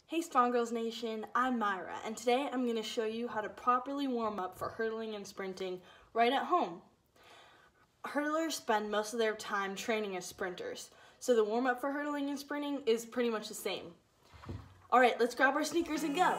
Hey Strong Girls Nation, I'm Myra, and today I'm going to show you how to properly warm up for hurdling and sprinting right at home. Hurdlers spend most of their time training as sprinters, so the warm up for hurdling and sprinting is pretty much the same. Alright, let's grab our sneakers and go!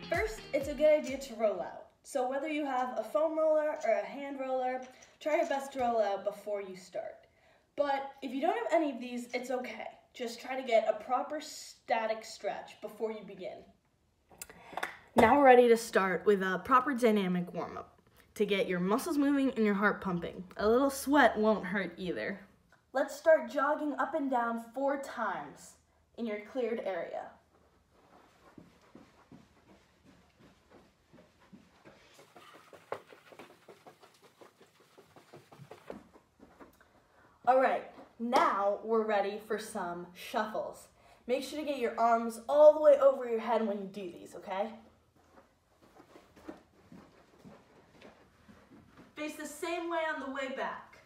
First, it's a good idea to roll out. So whether you have a foam roller or a hand roller, try your best to roll out before you start. But if you don't have any of these, it's okay. Just try to get a proper static stretch before you begin. Now we're ready to start with a proper dynamic warm-up to get your muscles moving and your heart pumping. A little sweat won't hurt either. Let's start jogging up and down 4 times in your cleared area. Alright, now we're ready for some shuffles. Make sure to get your arms all the way over your head when you do these, okay? Face the same way on the way back.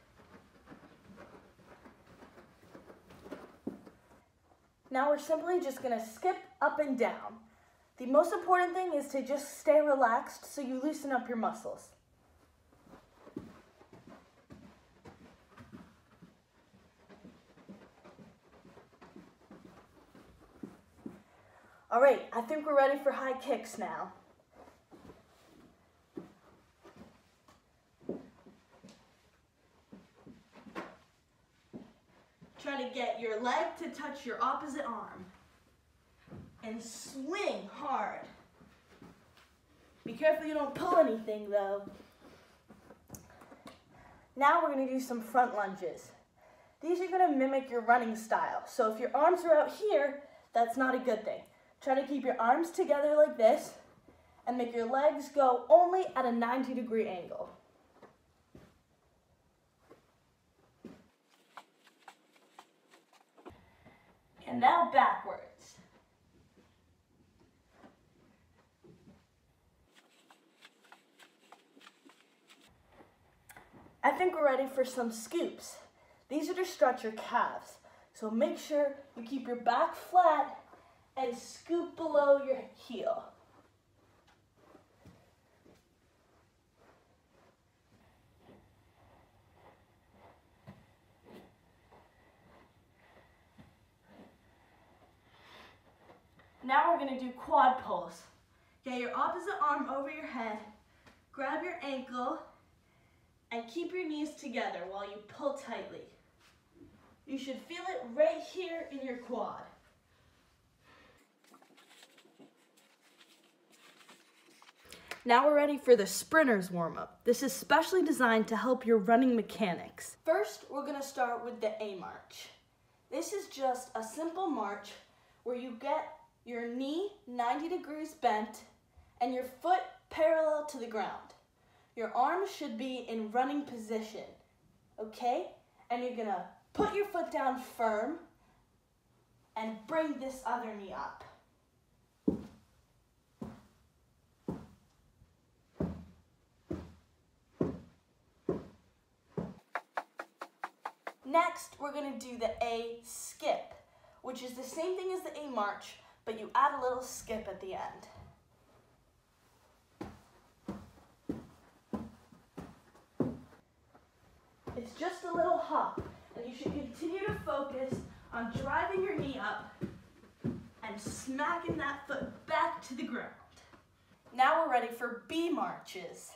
Now we're simply just going to skip up and down. The most important thing is to just stay relaxed so you loosen up your muscles. All right, I think we're ready for high kicks now. Try to get your leg to touch your opposite arm and swing hard. Be careful you don't pull anything though. Now we're going to do some front lunges. These are going to mimic your running style. So if your arms are out here, that's not a good thing. Try to keep your arms together like this and make your legs go only at a 90-degree angle. And now backwards. I think we're ready for some scoops. These are to stretch your calves. So make sure you keep your back flat and scoop below your heel. Now we're going to do quad pulls. Get your opposite arm over your head, grab your ankle, and keep your knees together while you pull tightly. You should feel it right here in your quad. Now we're ready for the sprinter's warm-up. This is specially designed to help your running mechanics. First, we're going to start with the A march. This is just a simple march where you get your knee 90 degrees bent and your foot parallel to the ground. Your arms should be in running position, okay? And you're going to put your foot down firm and bring this other knee up. Next, we're going to do the A skip, which is the same thing as the A march, but you add a little skip at the end. It's just a little hop, and you should continue to focus on driving your knee up and smacking that foot back to the ground. Now we're ready for B marches.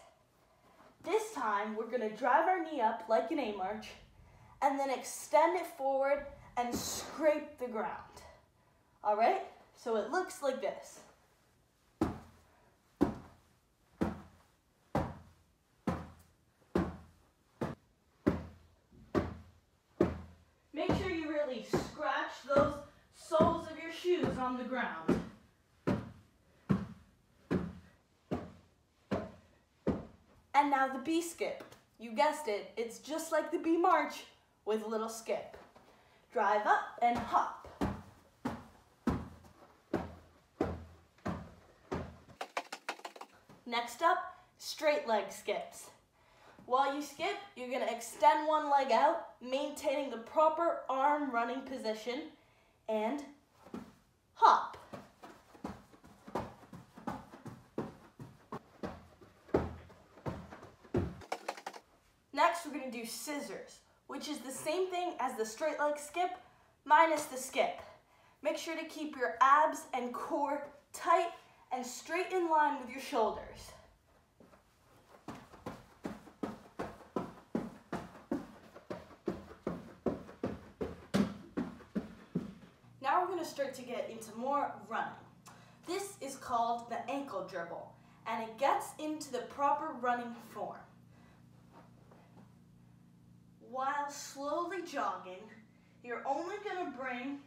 This time, we're going to drive our knee up like an A march, and then extend it forward and scrape the ground. All right, so it looks like this. Make sure you really scratch those soles of your shoes on the ground. And now the B skip. You guessed it, it's just like the B march, with a little skip. Drive up and hop. Next up, straight leg skips. While you skip, you're going to extend one leg out, maintaining the proper arm running position, and hop. Next, we're going to do scissors, which is the same thing as the straight leg skip, minus the skip. Make sure to keep your abs and core tight and straight in line with your shoulders. Now we're going to start to get into more running. This is called the ankle dribble, and it gets into the proper running form. While slowly jogging, you're only going to bring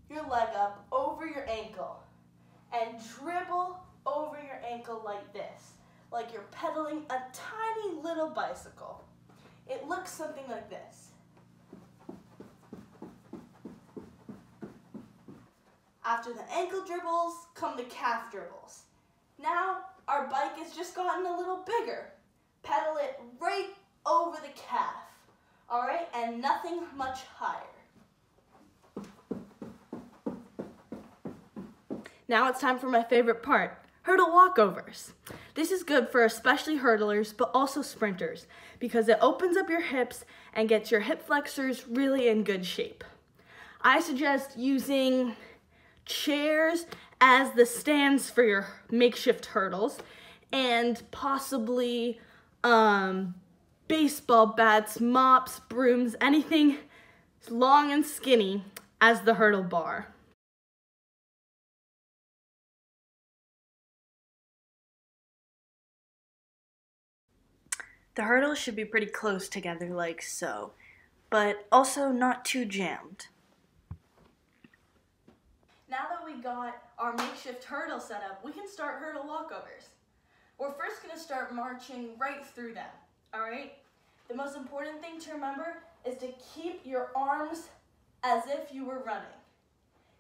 your leg up over your ankle and dribble over your ankle like this, like you're pedaling a tiny little bicycle. It looks something like this. After the ankle dribbles come the calf dribbles. Now our bike has just gotten a little bigger. Pedal it right over the calf, all right, and nothing much higher. Now it's time for my favorite part, hurdle walkovers. This is good for especially hurdlers, but also sprinters, because it opens up your hips and gets your hip flexors really in good shape. I suggest using chairs as the stands for your makeshift hurdles, and possibly baseball bats, mops, brooms, anything long and skinny as the hurdle bar. The hurdles should be pretty close together like so, but also not too jammed. Now that we got our makeshift hurdle set up, we can start hurdle walkovers. We're first going to start marching right through them, all right? The most important thing to remember is to keep your arms as if you were running.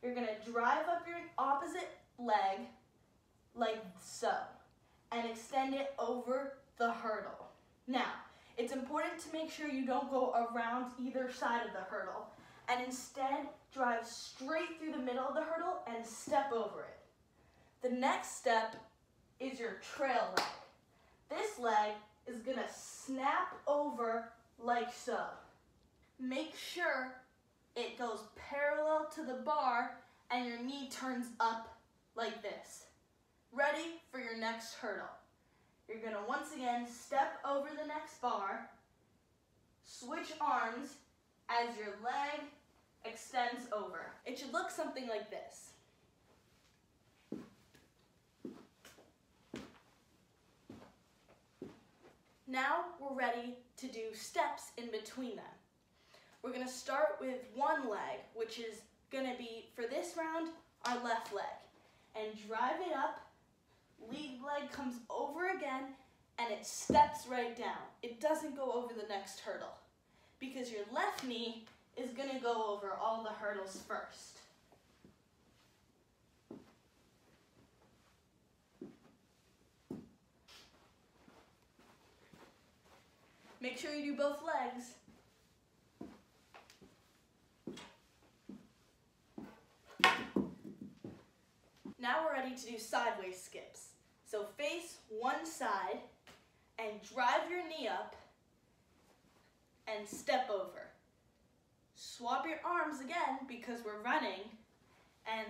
You're going to drive up your opposite leg like so and extend it over the hurdle. Now, it's important to make sure you don't go around either side of the hurdle and instead drive straight through the middle of the hurdle and step over it. The next step is your trail leg. This leg is going to snap over like so. Make sure it goes parallel to the bar and your knee turns up like this. Ready for your next hurdle. You're going to once again step over the next bar, switch arms as your leg extends over. It should look something like this. Now we're ready to do steps in between them. We're going to start with one leg, which is going to be, for this round, our left leg. And drive it up, lead leg comes over again, and it steps right down. It doesn't go over the next hurdle, because your left knee is going to go over all the hurdles first. Make sure you do both legs. Now we're ready to do sideways skips. So face one side and drive your knee up and step over. Swap your arms again because we're running and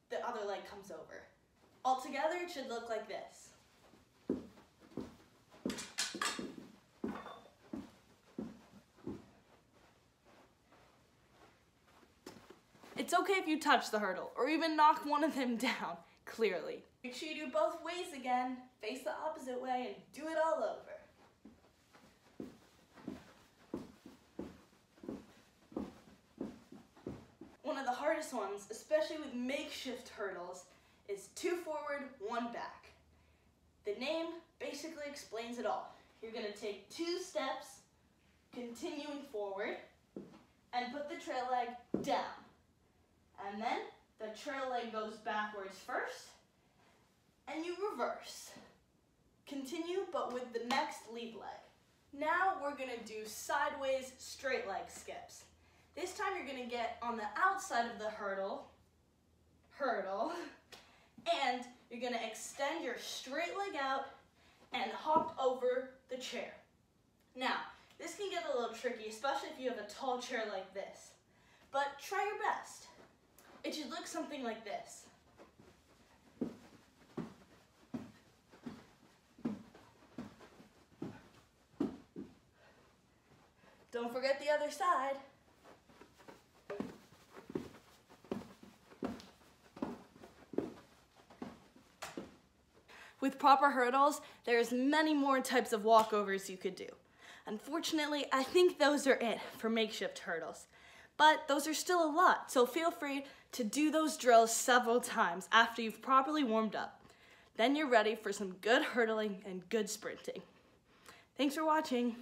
the other leg comes over. Altogether it should look like this. It's okay if you touch the hurdle or even knock one of them down, clearly. Make sure you do both ways again, face the opposite way, and do it all over. One of the hardest ones, especially with makeshift hurdles, is 2 forward, 1 back. The name basically explains it all. You're going to take 2 steps, continuing forward, and put the trail leg down. And then the trail leg goes backwards first, and you reverse. but with the next lead leg. Now we're gonna do sideways straight leg skips. This time you're gonna get on the outside of the hurdle, and you're gonna extend your straight leg out and hop over the chair. Now, this can get a little tricky, especially if you have a tall chair like this, but try your best. It should look something like this. Don't forget the other side. With proper hurdles, there's many more types of walkovers you could do. Unfortunately, I think those are it for makeshift hurdles. But those are still a lot, so feel free to do those drills several times after you've properly warmed up. Then you're ready for some good hurdling and good sprinting. Thanks for watching.